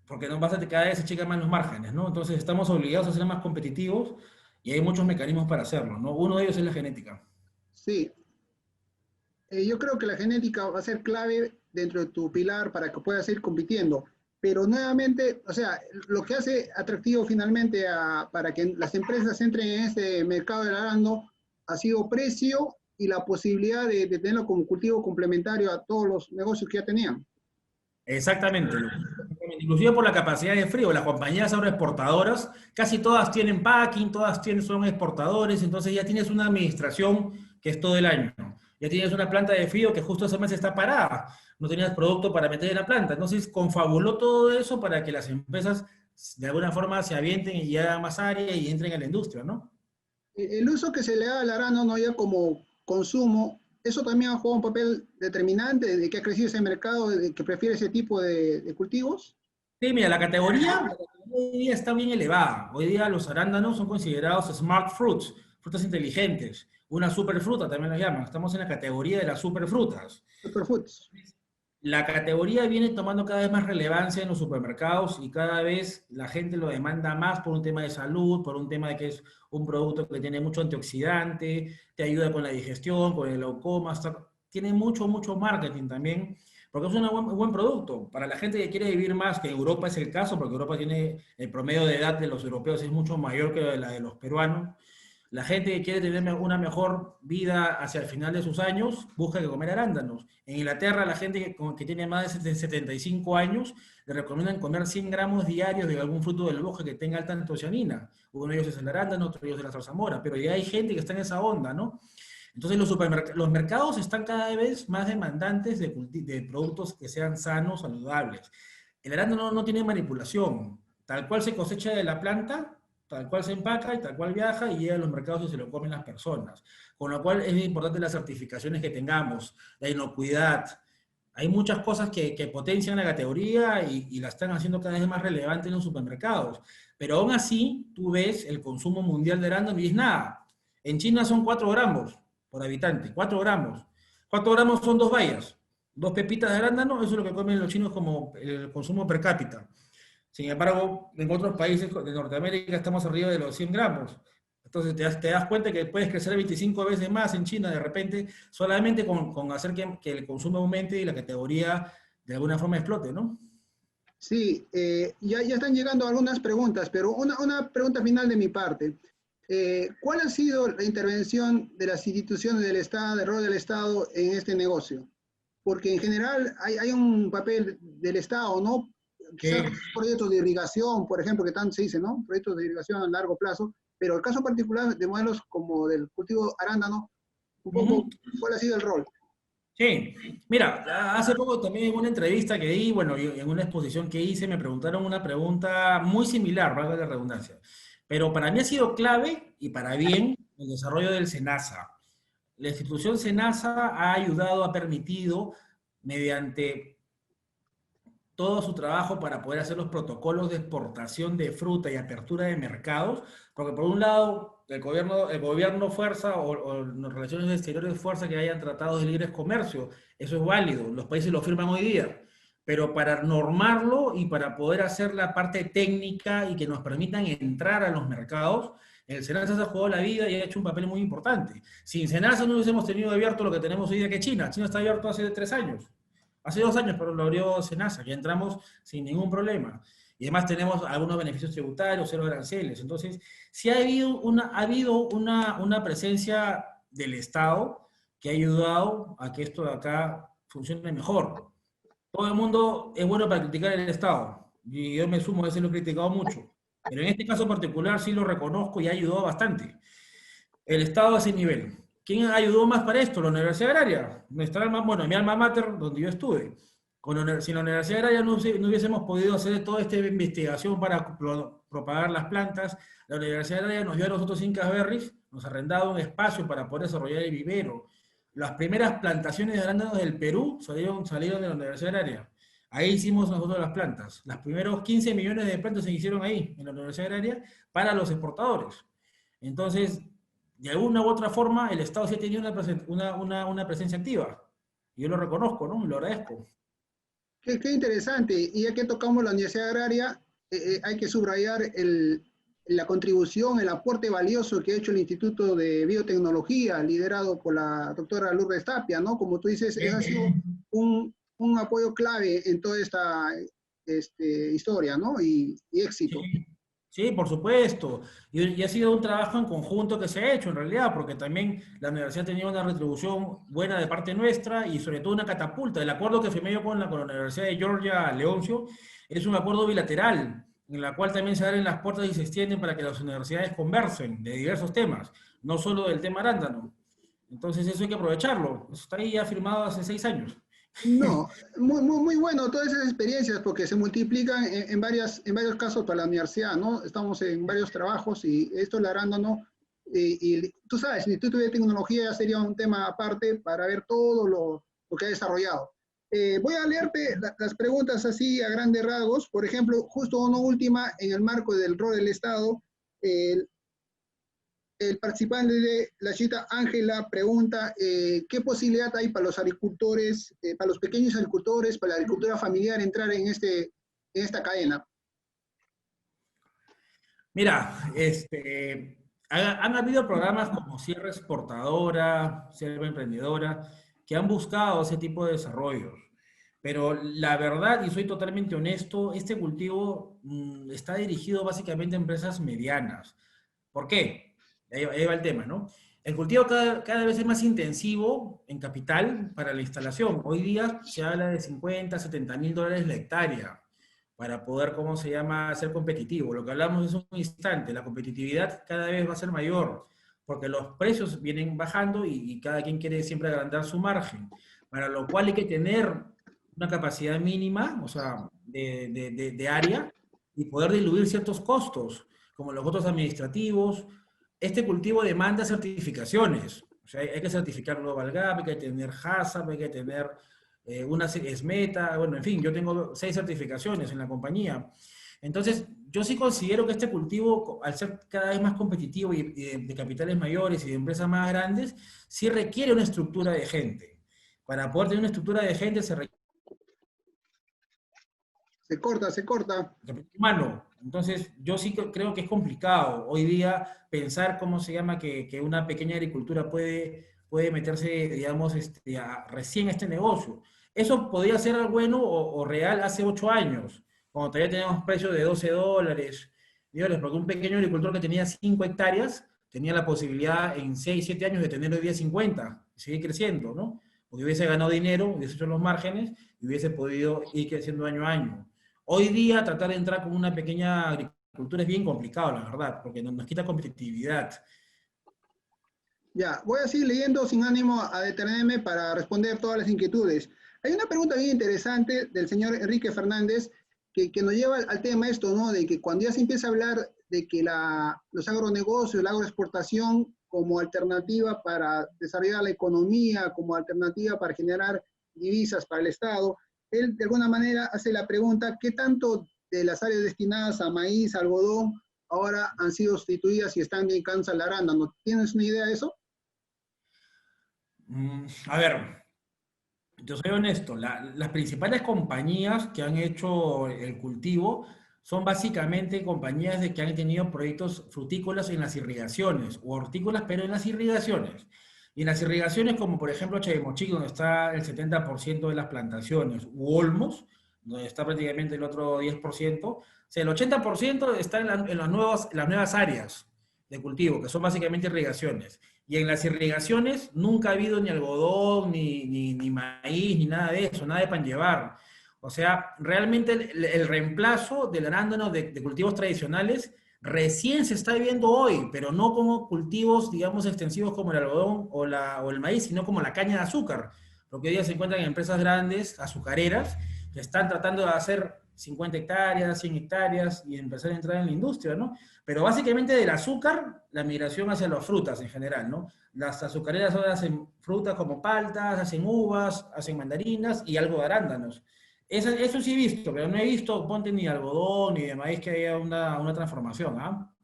Porque no vas a cada vez se checan más los márgenes, ¿no? Entonces estamos obligados a ser más competitivos y hay muchos mecanismos para hacerlo, ¿no? Uno de ellos es la genética.
Sí, yo creo que la genética va a ser clave dentro de tu pilar para que puedas ir compitiendo. Pero nuevamente, o sea, lo que hace atractivo finalmente para que las empresas entren en este mercado del arando ha sido precio y la posibilidad de tenerlo como cultivo complementario a todos los negocios que ya tenían.
Exactamente, Lu. Inclusive por la capacidad de frío, las compañías agroexportadoras, casi todas tienen packing, son exportadores, entonces ya tienes una administración que es todo el año. Ya tienes una planta de frío que justo ese mes está parada, no tenías producto para meter en la planta. Entonces confabuló todo eso para que las empresas de alguna forma se avienten y hagan más área y entren a la industria, ¿no?
El uso que se le da al arano no ya como consumo, eso también ha jugado un papel determinante de que ha crecido ese mercado, de que prefiere ese tipo de cultivos.
Sí, mira, la categoría hoy día está bien elevada. Hoy día los arándanos son considerados smart fruits, frutas inteligentes. Una superfruta también las llaman. Estamos en la categoría de las superfrutas.
Superfoods.
La categoría viene tomando cada vez más relevancia en los supermercados y cada vez la gente lo demanda más por un tema de salud, por un tema de que es un producto que tiene mucho antioxidante, te ayuda con la digestión, con el glaucoma, tiene mucho, mucho marketing también, porque es un buen producto. Para la gente que quiere vivir más, que en Europa es el caso, porque Europa tiene el promedio de edad de los europeos es mucho mayor que la de los peruanos. La gente que quiere tener una mejor vida hacia el final de sus años busca que comer arándanos. En Inglaterra, la gente que tiene más de 75 años le recomiendan comer 100 gramos diarios de algún fruto del bosque que tenga alta antocianina. Uno de ellos es el arándano, otro de ellos es la zarzamora, pero ya hay gente que está en esa onda, ¿no? Entonces los mercados están cada vez más demandantes de productos que sean sanos, saludables. El arándano no tiene manipulación. Tal cual se cosecha de la planta, tal cual se empaca y tal cual viaja y llega a los mercados y se lo comen las personas. Con lo cual es importante las certificaciones que tengamos, la inocuidad. Hay muchas cosas que potencian la categoría y la están haciendo cada vez más relevante en los supermercados. Pero aún así, tú ves el consumo mundial de arándano y es nada. En China son 4 gramos por habitante, 4 gramos. 4 gramos son 2 bayas, 2 pepitas de arándano, eso es lo que comen los chinos como el consumo per cápita. Sin embargo, en otros países de Norteamérica estamos arriba de los 100 gramos. Entonces te das cuenta que puedes crecer 25 veces más en China de repente, solamente con hacer que el consumo aumente y la categoría de alguna forma explote, ¿no?
Sí, ya están llegando algunas preguntas, pero una pregunta final de mi parte. ¿Cuál ha sido la intervención de las instituciones del Estado, el rol del Estado en este negocio? Porque en general hay un papel del Estado, ¿no? Quizás
Sí.
proyectos de irrigación, por ejemplo, que tanto se dice, ¿no? Proyectos de irrigación a largo plazo, pero el caso particular de modelos como del cultivo arándano, un poco,
Ujú.
¿cuál ha sido el rol?
Sí, mira, hace poco también en una entrevista que di, bueno, y en una exposición que hice, me preguntaron una pregunta muy similar, valga la redundancia. Pero para mí ha sido clave y para bien el desarrollo del SENASA. La institución SENASA ha ayudado, ha permitido, mediante todo su trabajo para poder hacer los protocolos de exportación de fruta y apertura de mercados, porque por un lado el gobierno fuerza o las relaciones exteriores fuerza que hayan tratados de libre comercio, eso es válido, los países lo firman hoy día, pero para normarlo y para poder hacer la parte técnica y que nos permitan entrar a los mercados, el SENASA se ha jugado la vida y ha hecho un papel muy importante. Sin SENASA no hubiésemos tenido abierto lo que tenemos hoy día que China. China está abierto hace 3 años. Hace 2 años, pero lo abrió Senasa, ya entramos sin ningún problema. Y además tenemos algunos beneficios tributarios, cero aranceles. Entonces, sí ha habido una presencia del Estado que ha ayudado a que esto de acá funcione mejor. Todo el mundo es bueno para criticar el Estado, y yo me sumo a eso, lo he criticado mucho. Pero en este caso particular sí lo reconozco y ha ayudado bastante. El Estado a ese nivel. ¿Quién ayudó más para esto? La Universidad Agraria. Nuestra alma, bueno, mi alma mater, donde yo estuve. Sin la Universidad Agraria no hubiésemos podido hacer toda esta investigación para propagar las plantas. La Universidad Agraria nos dio a nosotros Incas Berries, nos ha arrendado un espacio para poder desarrollar el vivero. Las primeras plantaciones de arándanos del Perú salieron de la Universidad Agraria. Ahí hicimos nosotros las plantas. Los primeros 15 millones de plantas se hicieron ahí, en la Universidad Agraria, para los exportadores. Entonces, de alguna u otra forma, el Estado sí tenía una presencia activa. Y yo lo reconozco, ¿no? Lo agradezco.
Qué interesante. Y ya que tocamos la Universidad Agraria, hay que subrayar la contribución, el aporte valioso que ha hecho el Instituto de Biotecnología, liderado por la doctora Lourdes Tapia, ¿no? Como tú dices, eso ha sido un apoyo clave en toda esta historia, ¿no? Y éxito.
Sí, sí, por supuesto. Y ha sido un trabajo en conjunto que se ha hecho en realidad, porque también la universidad tenía una retribución buena de parte nuestra y sobre todo una catapulta. El acuerdo que firmé yo con la Universidad de Georgia, Leoncio, es un acuerdo bilateral, en la cual también se abren las puertas y se extienden para que las universidades conversen de diversos temas, no solo del tema arándano. Entonces eso hay que aprovecharlo. Eso está ahí ya firmado hace 6 años.
No, muy bueno todas esas experiencias porque se multiplican en varios casos para la universidad, ¿no? Estamos en varios trabajos y esto la arándano, y tú sabes, el Instituto de Tecnología sería un tema aparte para ver todo lo que ha desarrollado. Voy a leerte las preguntas así a grandes rasgos. Por ejemplo, justo una última, en el marco del rol del Estado, el participante de la cita, Ángela, pregunta qué posibilidad hay para los agricultores, para los pequeños agricultores, para la agricultura familiar entrar en esta cadena.
Mira, han habido programas como Sierra Exportadora, Sierra Emprendedora, que han buscado ese tipo de desarrollos. Pero la verdad, y soy totalmente honesto, este cultivo está dirigido básicamente a empresas medianas. ¿Por qué? Ahí va el tema, ¿no? El cultivo cada vez es más intensivo en capital para la instalación. Hoy día se habla de 50, 70 mil dólares la hectárea para poder, ¿cómo se llama?, ser competitivo. Lo que hablamos es un instante, la competitividad cada vez va a ser mayor, porque los precios vienen bajando y cada quien quiere siempre agrandar su margen, para lo cual hay que tener una capacidad mínima, o sea, de área, y poder diluir ciertos costos, como los costos administrativos. Este cultivo demanda certificaciones, o sea, hay que certificar Global Gap, hay que tener HACCP, hay que tener una SMETA, bueno, en fin, yo tengo 6 certificaciones en la compañía. Entonces, yo sí considero que este cultivo, al ser cada vez más competitivo y de capitales mayores y de empresas más grandes, sí requiere una estructura de gente. Para poder tener una estructura de gente se requiere
Se corta, se corta.
capital humano. Entonces, yo sí creo que es complicado hoy día pensar cómo se llama que una pequeña agricultura puede meterse, digamos, recién a este negocio. Eso podría ser algo bueno o real hace 8 años, cuando todavía teníamos precios de $12, porque un pequeño agricultor que tenía 5 hectáreas tenía la posibilidad en 6, 7 años de tener hoy día 50, y seguir creciendo, ¿no? Porque hubiese ganado dinero, hubiese hecho los márgenes y hubiese podido ir creciendo año a año. Hoy día tratar de entrar con una pequeña agricultura es bien complicado, la verdad, porque nos quita competitividad.
Ya, voy a seguir leyendo sin ánimo a detenerme para responder todas las inquietudes. Hay una pregunta bien interesante del señor Enrique Fernández que nos lleva al tema esto, ¿no? De que cuando ya se empieza a hablar de que los agronegocios, la agroexportación como alternativa para desarrollar la economía, como alternativa para generar divisas para el Estado, él de alguna manera hace la pregunta, ¿qué tanto de las áreas destinadas a maíz, algodón, ahora han sido sustituidas y están dedicadas al arándano? ¿Tienes una idea de eso?
A ver, yo soy honesto, las principales compañías que han hecho el cultivo son básicamente compañías que han tenido proyectos frutícolas en las irrigaciones, o hortícolas, pero en las irrigaciones. Y en las irrigaciones, como por ejemplo Chaimochic, donde está el 70% de las plantaciones, u Olmos, donde está prácticamente el otro 10%, o sea, el 80% está en las nuevas áreas de cultivo, que son básicamente irrigaciones. Y en las irrigaciones nunca ha habido ni algodón, ni maíz, ni nada de eso, nada de pan llevar. O sea, realmente el reemplazo del arándano de cultivos tradicionales recién se está viendo hoy, pero no como cultivos, digamos, extensivos como el algodón o el maíz, sino como la caña de azúcar. Porque hoy día se encuentran en empresas grandes, azucareras, que están tratando de hacer 50 hectáreas, 100 hectáreas y empezar a entrar en la industria, ¿no? Pero básicamente del azúcar, la migración hacia las frutas en general, ¿no? Las azucareras ahora hacen frutas como paltas, hacen uvas, hacen mandarinas y algo de arándanos. Eso sí he visto, pero no he visto, ponte ni algodón ni de maíz que haya una transformación, ¿ah?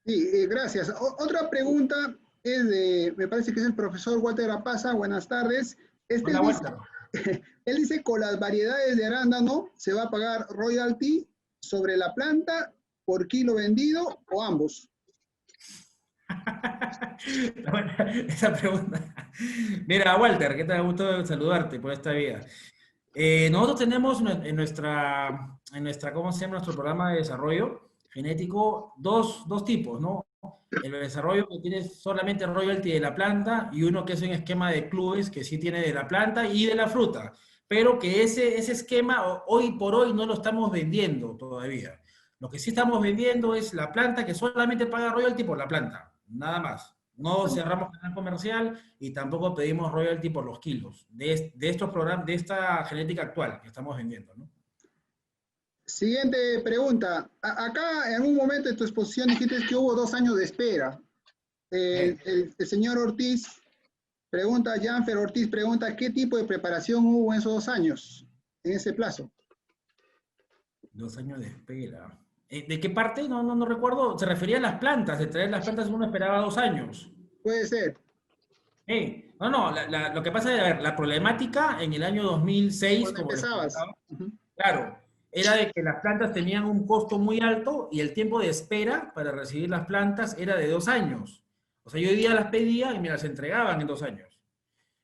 Sí, gracias. Otra pregunta es me parece que es el profesor Walter Apaza. Buenas tardes.
Hola,
Dice,
Walter.
él dice, con las variedades de arándano se va a pagar royalty sobre la planta por kilo vendido o ambos.
Bueno, esa pregunta. Mira, Walter, ¿qué tal? Gusto saludarte por esta vía. Nosotros tenemos ¿cómo se llama? Nuestro programa de desarrollo genético dos tipos, ¿no? El desarrollo que tiene solamente royalty de la planta y uno que es un esquema de clubes que sí tiene de la planta y de la fruta, pero que ese esquema hoy por hoy no lo estamos vendiendo todavía. Lo que sí estamos vendiendo es la planta que solamente paga royalty por la planta, nada más. No cerramos canal comercial y tampoco pedimos royalty por los kilos de estos programas, de esta genética actual que estamos vendiendo, ¿no?
Siguiente pregunta. Acá en un momento de tu exposición dijiste que hubo 2 años de espera. El señor Ortiz Pregunta Janfer Ortiz, pregunta, ¿qué tipo de preparación hubo en esos 2 años, en ese plazo?
2 años de espera. ¿De qué parte? No recuerdo. Se refería a las plantas. De traer las plantas uno esperaba 2 años.
Puede ser.
Lo que pasa es, a ver, la problemática en el año 2006,
Cuando
como les
empezabas.
comentaba, claro, era de que las plantas tenían un costo muy alto y el tiempo de espera para recibir las plantas era de 2 años. O sea, yo hoy día las pedía y me las entregaban en 2 años.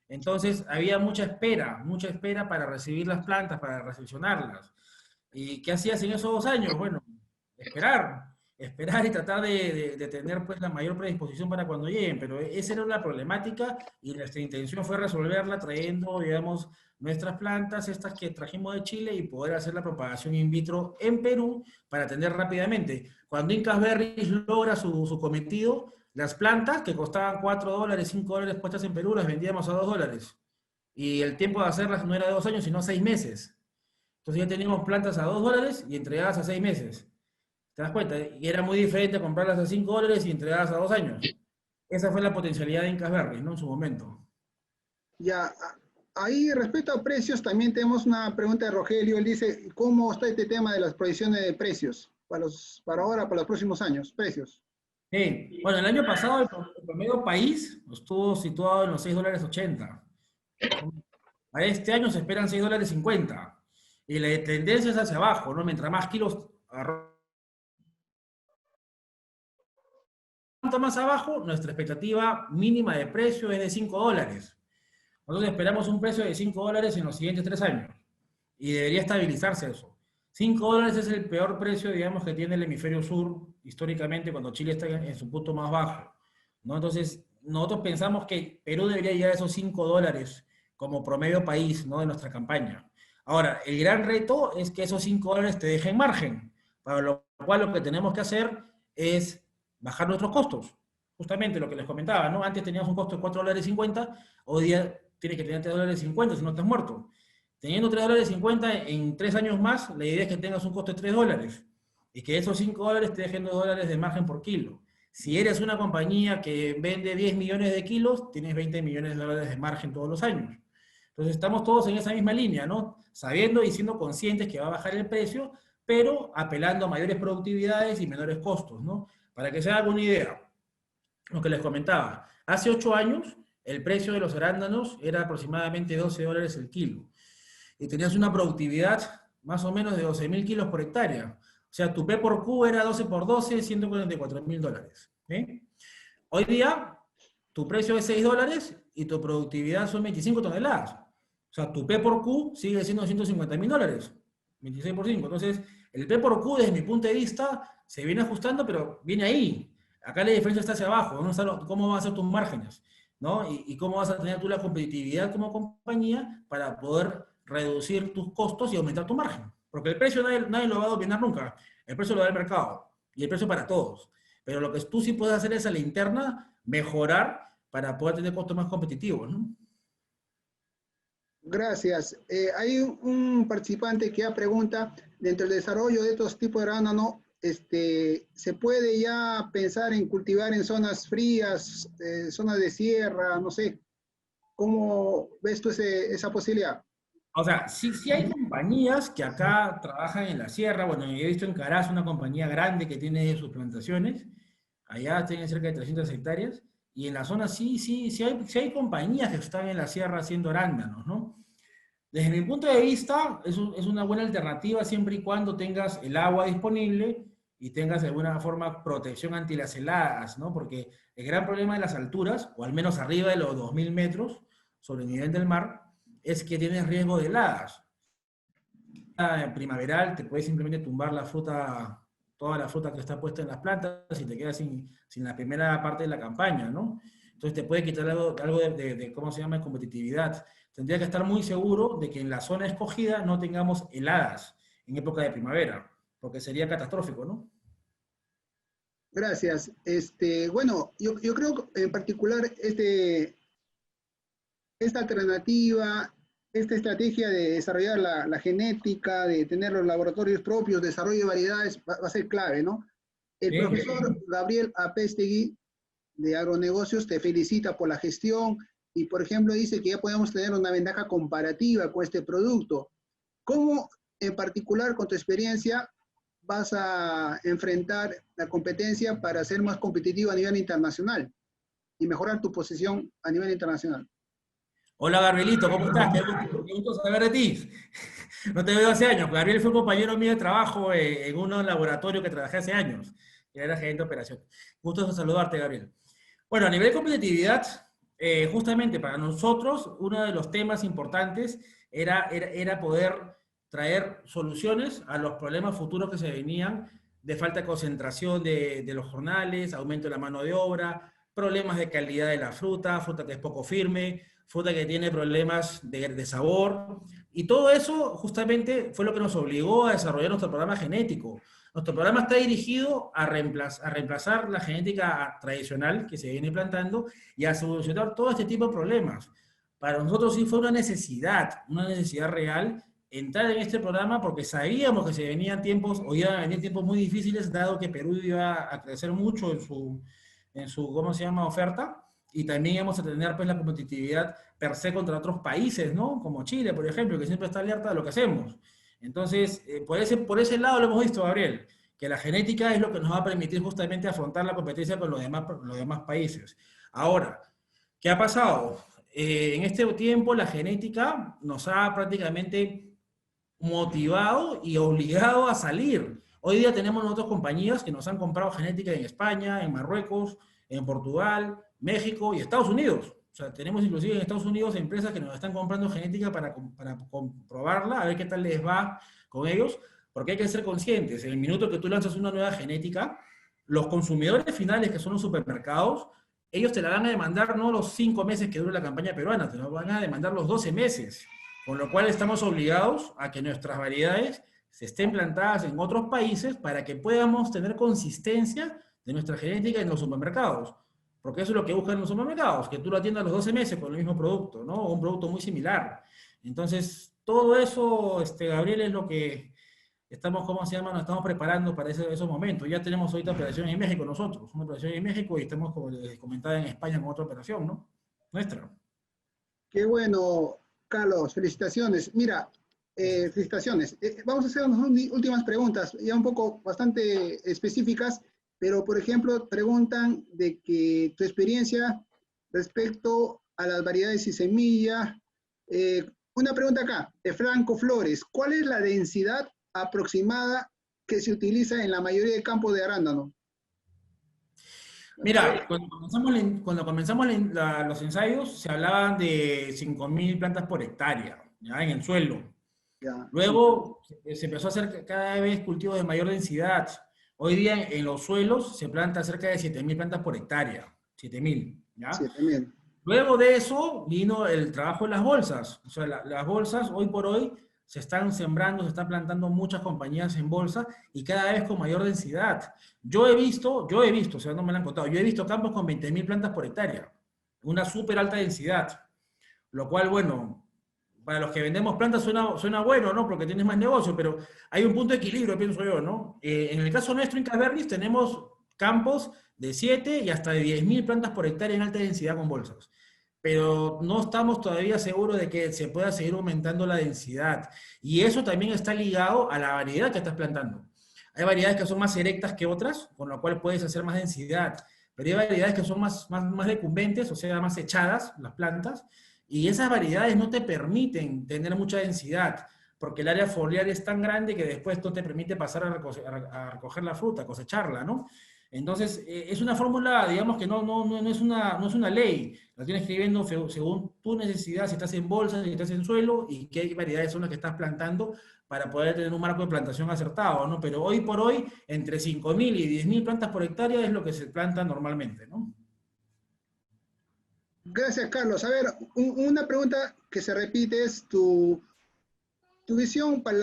Entonces, había mucha espera para recibir las plantas, para recepcionarlas. ¿Y qué hacías en esos 2 años? Bueno, esperar y tratar de tener pues la mayor predisposición para cuando lleguen, pero esa era la problemática y nuestra intención fue resolverla trayendo, digamos, nuestras plantas, estas que trajimos de Chile, y poder hacer la propagación in vitro en Perú para atender rápidamente. Cuando Incas Berries logra su cometido, las plantas que costaban $4, $5 puestas en Perú, las vendíamos a $2. Y el tiempo de hacerlas no era de 2 años, sino 6 meses. Entonces ya teníamos plantas a $2 y entregadas a 6 meses. ¿Te das cuenta? Y era muy diferente comprarlas a $5 y entregadas a 2 años. Esa fue la potencialidad de Incas Berries, ¿no? En su momento.
Ya, ahí respecto a precios, también tenemos una pregunta de Rogelio. Él dice, ¿cómo está este tema de las proyecciones de precios para ahora, para los próximos años? Precios.
Bueno, el año pasado el promedio país estuvo situado en los $6.80. A este año se esperan $6.50. Y la tendencia es hacia abajo, ¿no? Mientras más kilos más abajo, nuestra expectativa mínima de precio es de $5. Nosotros esperamos un precio de $5 en los siguientes 3 años. Y debería estabilizarse eso. $5 es el peor precio, digamos, que tiene el hemisferio sur históricamente cuando Chile está en su punto más bajo, ¿no? Entonces, nosotros pensamos que Perú debería llegar a esos $5 como promedio país, ¿no? De nuestra campaña. Ahora, el gran reto es que esos $5 te dejen margen, para lo cual lo que tenemos que hacer es bajar nuestros costos. Justamente lo que les comentaba, ¿no? Antes teníamos un costo de $4.50, hoy día tienes que tener $3.50 si no estás muerto. Teniendo $3.50 en 3 años más, la idea es que tengas un costo de $3 y que esos $5 te dejen $2 de margen por kilo. Si eres una compañía que vende 10 millones de kilos, tienes $20 millones de margen todos los años. Entonces estamos todos en esa misma línea, ¿no? Sabiendo y siendo conscientes que va a bajar el precio, pero apelando a mayores productividades y menores costos, ¿no? Para que se hagan una idea, lo que les comentaba, hace 8 años el precio de los arándanos era aproximadamente $12 el kilo y tenías una productividad más o menos de 12.000 kilos por hectárea. O sea, tu P por Q era 12 por 12, $144.000. ¿Sí? Hoy día, tu precio es $6 y tu productividad son 25 toneladas. O sea, tu P por Q sigue siendo $150.000, 26 por 5. Entonces, el P por Q, desde mi punto de vista, se viene ajustando, pero viene ahí. Acá la diferencia está hacia abajo. ¿Cómo van a ser tus márgenes? ¿No? Y cómo vas a tener tú la competitividad como compañía para poder reducir tus costos y aumentar tu margen. Porque el precio nadie lo va a dominar nunca. El precio lo da el mercado. Y el precio para todos. Pero lo que tú sí puedes hacer es a la interna mejorar para poder tener costos más competitivos, ¿no?
Gracias. Hay un participante que ya pregunta, dentro del desarrollo de estos tipos de arándano, ¿se puede ya pensar en cultivar en zonas frías, zonas de sierra, no sé? ¿Cómo ves tú esa posibilidad?
O sea, sí hay compañías que acá trabajan en la sierra. Bueno, he visto en Caraz una compañía grande que tiene sus plantaciones. Allá tienen cerca de 300 hectáreas. Y en la zona sí hay compañías que están en la sierra haciendo arándanos, ¿no? Desde mi punto de vista, es una buena alternativa siempre y cuando tengas el agua disponible y tengas de alguna forma protección anti las heladas, ¿no? Porque el gran problema de las alturas, o al menos arriba de los 2.000 metros sobre el nivel del mar, es que tienes riesgo de heladas. En primaveral te puede simplemente tumbar la fruta, toda la fruta que está puesta en las plantas y te quedas sin la primera parte de la campaña, ¿no? Entonces te puede quitar algo de ¿cómo se llama?, competitividad. Tendría que estar muy seguro de que en la zona escogida no tengamos heladas en época de primavera, porque sería catastrófico, ¿no?
Gracias. Bueno, yo creo en particular esta alternativa, esta estrategia de desarrollar la genética, de tener los laboratorios propios, desarrollo de variedades, va a ser clave, ¿no? El profesor Gabriel Apestegui de Agronegocios te felicita por la gestión, y por ejemplo dice que ya podemos tener una ventaja comparativa con este producto. ¿Cómo en particular con tu experiencia vas a enfrentar la competencia para ser más competitivo a nivel internacional y mejorar tu posición a nivel internacional?
Hola Gabrielito, ¿cómo estás? Qué gusto saber de ti. No te veo hace años. Gabriel fue un compañero mío de trabajo en un laboratorio que trabajé hace años. Era gerente de operación. Gusto saludarte, Gabriel. Bueno, a nivel de competitividad, justamente para nosotros, uno de los temas importantes era poder traer soluciones a los problemas futuros que se venían de falta de concentración de los jornales, aumento de la mano de obra, problemas de calidad de la fruta, fruta que es poco firme, fruta que tiene problemas de sabor. Y todo eso justamente fue lo que nos obligó a desarrollar nuestro programa genético. Nuestro programa está dirigido a reemplazar la genética tradicional que se viene plantando y a solucionar todo este tipo de problemas. Para nosotros sí fue una necesidad real entrar en este programa porque sabíamos que se venían tiempos, o iban a venir tiempos muy difíciles, dado que Perú iba a crecer mucho en su ¿cómo se llama?, oferta, y también íbamos a tener pues la competitividad per se contra otros países, ¿no? Como Chile, por ejemplo, que siempre está alerta de lo que hacemos. Entonces, por ese lado lo hemos visto, Gabriel, que la genética es lo que nos va a permitir justamente afrontar la competencia con los demás países. Ahora, ¿qué ha pasado? En este tiempo la genética nos ha prácticamente motivado y obligado a salir. Hoy día tenemos nosotros compañías que nos han comprado genética en España, en Marruecos, en Portugal, México y Estados Unidos. O sea, tenemos inclusive en Estados Unidos empresas que nos están comprando genética para comprobarla, a ver qué tal les va con ellos, porque hay que ser conscientes. En el minuto que tú lanzas una nueva genética, los consumidores finales, que son los supermercados, ellos te la van a demandar no los 5 meses que dura la campaña peruana, te la van a demandar los 12 meses. Con lo cual estamos obligados a que nuestras variedades se estén plantadas en otros países para que podamos tener consistencia de nuestra genética en los supermercados. Porque eso es lo que buscan los supermercados, que tú lo atiendas los 12 meses con el mismo producto, ¿no? O un producto muy similar. Entonces, todo eso, Gabriel, es lo que estamos, ¿cómo se llama? Nos estamos preparando para esos momentos. Ya tenemos ahorita operaciones en México nosotros, una operación en México y estamos, como les comentaba, en España con otra operación, ¿no? Nuestra.
Qué bueno, Carlos, felicitaciones. Mira, felicitaciones. Vamos a hacer unas últimas preguntas, ya un poco bastante específicas, pero por ejemplo, preguntan de que tu experiencia respecto a las variedades y semillas. Una pregunta acá, de Franco Flores. ¿Cuál es la densidad aproximada que se utiliza en la mayoría de campos de arándano?
Mira, cuando comenzamos los ensayos, se hablaban de 5.000 plantas por hectárea, ¿ya? En el suelo.
Ya.
Luego se empezó a hacer cada vez cultivos de mayor densidad. Hoy día en los suelos se planta cerca de 7.000 plantas por hectárea. 7.000, ¿ya?
7.000.
Luego de eso vino el trabajo en las bolsas. O sea, las bolsas hoy por hoy se están sembrando, se están plantando muchas compañías en bolsa y cada vez con mayor densidad. Yo he visto, o sea, no me lo han contado, yo he visto campos con 20.000 plantas por hectárea, una súper alta densidad, lo cual, bueno, para los que vendemos plantas suena bueno, ¿no? Porque tienes más negocio, pero hay un punto de equilibrio, pienso yo, ¿no? En el caso nuestro, Incas Berries, tenemos campos de 7 y hasta de 10.000 plantas por hectárea en alta densidad con bolsas. Pero no estamos todavía seguros de que se pueda seguir aumentando la densidad. Y eso también está ligado a la variedad que estás plantando. Hay variedades que son más erectas que otras, con lo cual puedes hacer más densidad. Pero hay variedades que son más decumbentes, o sea, más echadas, las plantas, y esas variedades no te permiten tener mucha densidad, porque el área foliar es tan grande que después no te permite pasar a recoger la fruta, cosecharla, ¿no? Entonces, es una fórmula, digamos, que no es una ley. La tienes que ir viendo según tu necesidad, si estás en bolsa, si estás en suelo, y qué variedades son las que estás plantando para poder tener un marco de plantación acertado, ¿no? Pero hoy por hoy, entre 5.000 y 10.000 plantas por hectárea es lo que se planta normalmente, ¿no?
Gracias, Carlos. A ver, una pregunta que se repite es tu visión para el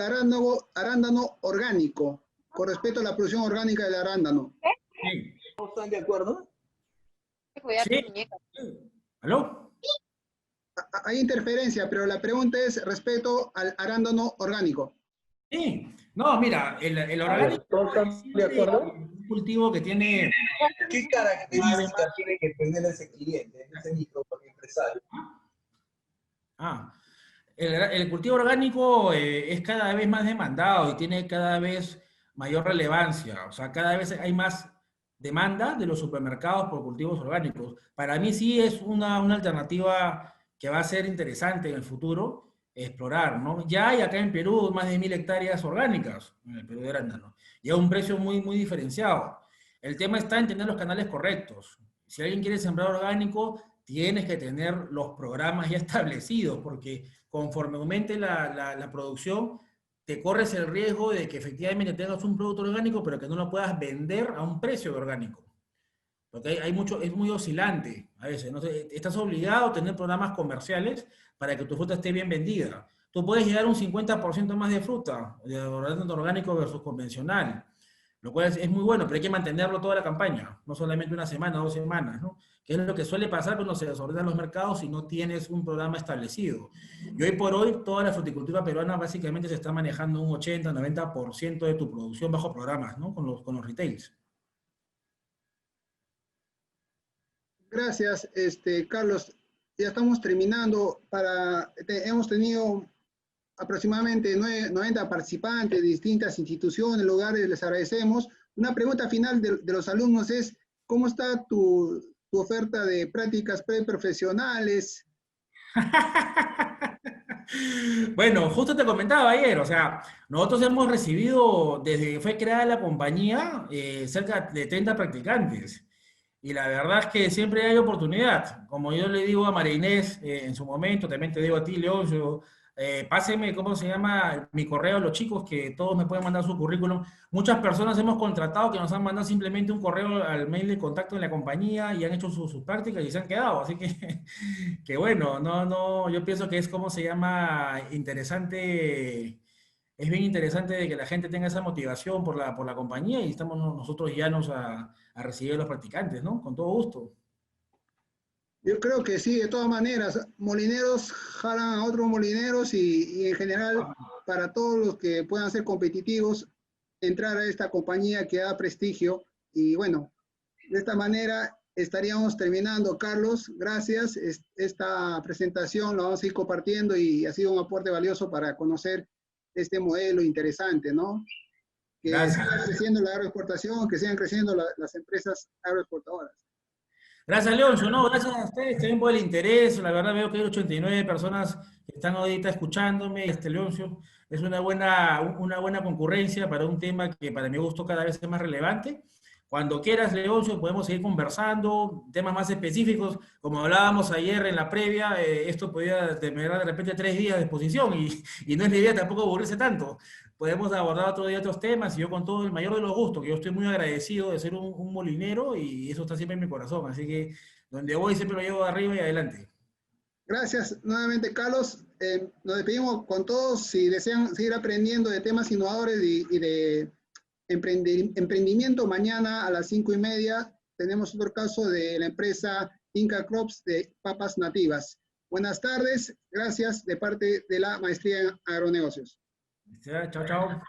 arándano orgánico, con respecto a la producción orgánica del arándano.
Sí.
¿Están de acuerdo?
Sí. ¿Aló?
Hay interferencia, pero la pregunta es respecto al arándano orgánico.
Sí. No, mira, el orgánico es un cultivo que tiene...
¿Qué características tiene que tener ese cliente, ese micro? Porque empresario.
El cultivo orgánico es cada vez más demandado y tiene cada vez mayor relevancia. O sea, cada vez hay más demanda de los supermercados por cultivos orgánicos. Para mí sí es una alternativa que va a ser interesante en el futuro explorar, ¿no? Ya hay acá en Perú más de 1000 hectáreas orgánicas, en el Perú de arándano, y a un precio muy diferenciado. El tema está en tener los canales correctos. Si alguien quiere sembrar orgánico, tienes que tener los programas ya establecidos, porque conforme aumente la producción, te corres el riesgo de que efectivamente tengas un producto orgánico, pero que no lo puedas vender a un precio de orgánico. Porque hay mucho, es muy oscilante a veces, ¿no? Estás obligado a tener programas comerciales para que tu fruta esté bien vendida. Tú puedes llegar a un 50% más de fruta, de orgánico versus convencional, lo cual es muy bueno, pero hay que mantenerlo toda la campaña, no solamente una semana, 2 semanas, ¿no? Que es lo que suele pasar cuando se desordenan los mercados y no tienes un programa establecido. Y hoy por hoy, toda la fruticultura peruana básicamente se está manejando un 80-90% de tu producción bajo programas, ¿no? Con los retails.
Gracias, Carlos. Ya estamos terminando. Hemos tenido aproximadamente 90 participantes de distintas instituciones, lugares, les agradecemos. Una pregunta final de los alumnos es, ¿cómo está tu oferta de prácticas preprofesionales?
Bueno, justo te comentaba ayer, o sea, nosotros hemos recibido, desde que fue creada la compañía, cerca de 30 practicantes. Y la verdad es que siempre hay oportunidad. Como yo le digo a María Inés en su momento, también te digo a ti, León, páseme, ¿cómo se llama? Mi correo a los chicos, que todos me pueden mandar su currículum. Muchas personas hemos contratado que nos han mandado simplemente un correo al mail de contacto de la compañía y han hecho sus prácticas y se han quedado. Así que, que bueno, no, yo pienso que es, ¿cómo se llama? Interesante. Es bien interesante de que la gente tenga esa motivación por la compañía y estamos nosotros llanos a recibir a los practicantes, ¿no? Con todo gusto.
Yo creo que sí, de todas maneras, molineros jalan a otros molineros y en general para todos los que puedan ser competitivos, entrar a esta compañía que da prestigio y bueno, de esta manera estaríamos terminando. Carlos, gracias. Esta presentación la vamos a ir compartiendo y ha sido un aporte valioso para conocer este modelo interesante, ¿no? Que siga creciendo la agroexportación, que sigan creciendo las empresas agroexportadoras.
Gracias, Leoncio. No, gracias a ustedes también por el interés. La verdad veo que hay 89 personas que están ahorita escuchándome. Leoncio, es una buena concurrencia para un tema que para mi gusto cada vez es más relevante. Cuando quieras, Leoncio, podemos seguir conversando, temas más específicos. Como hablábamos ayer en la previa, esto podría tener de repente 3 días de exposición y no es la idea tampoco aburrirse tanto. Podemos abordar otro día otros temas y yo con todo el mayor de los gustos, que yo estoy muy agradecido de ser un molinero y eso está siempre en mi corazón. Así que donde voy siempre lo llevo arriba y adelante.
Gracias nuevamente, Carlos. Nos despedimos con todos. Si desean seguir aprendiendo de temas innovadores y de emprendimiento, mañana a las 5:30 tenemos otro caso de la empresa Inca Crops de papas nativas. Buenas tardes, gracias de parte de la Maestría en Agronegocios.
Chao, chao.